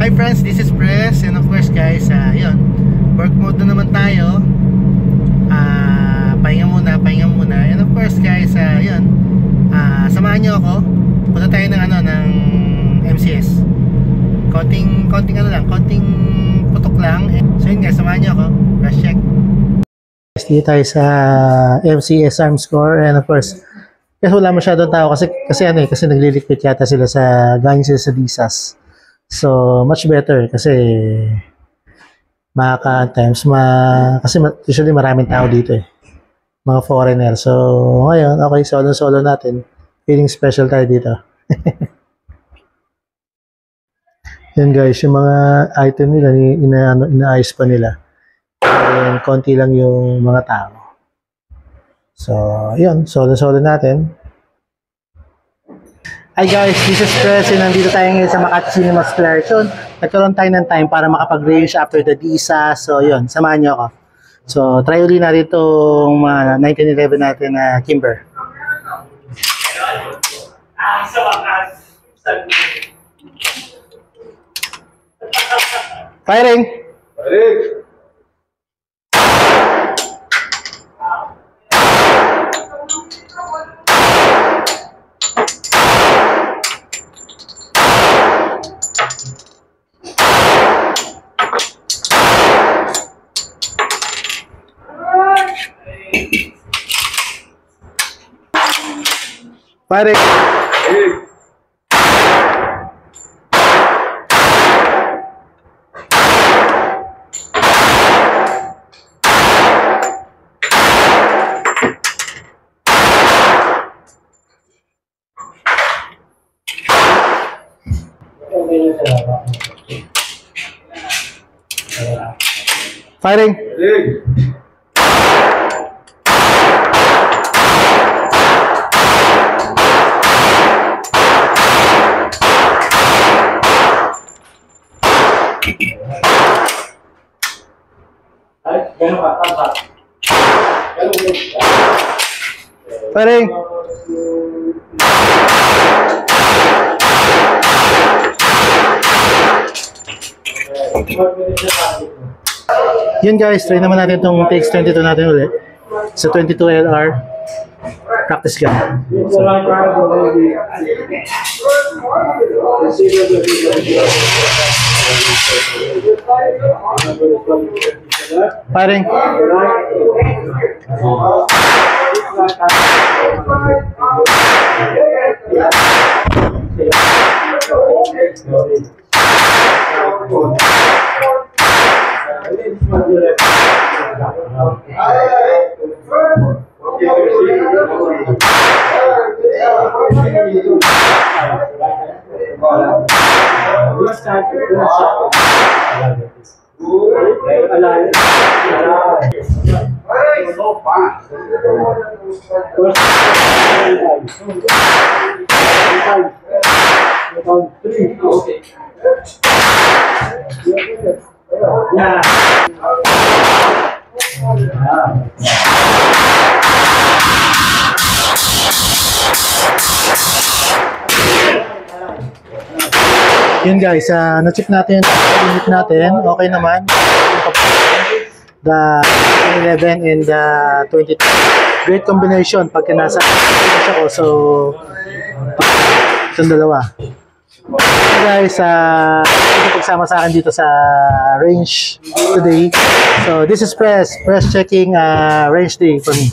Hi friends, this is Press, and of course guys, yun, work mode na naman tayo. Pahinga muna, and of course guys, yun, samahan nyo ako. Punta tayo ng ng MCS. Konting putok lang. So yun guys, samahan nyo ako. Rush check. Dito tayo sa MCS Arms Corps, and of course kasi wala masyadong tao kasi nagliliquid yata sila galing sila sa DSAS. So much better kasi kasi usually maraming tao dito mga foreigner. So ngayon okay, solo natin, feeling special tayo dito. Yan guys, yung mga item nila inaayos pa nila, and konti lang yung mga tao. So yun, solo natin. Hi guys, this is Press, and nandito tayo ngayon sa Makati Cinemas Clarkson. Nagkaroon tayo ng time para makapag-range after the DSA. So yun, samahan nyo ako. So try ulit natin itong 1911 natin na Kimber. Firing! Firing! Firing! Firing! Yun guys, try naman natin itong takes 22 natin ulit sa 22 LR practice gun. So, firing. Yun guys, na-check natin yung unit natin, okay naman. The 11 and the 22. Great combination pagka nasa ako. So itong dalawa. Okay guys, pagsama sa akin dito sa range today. So this is Press checking range day for me.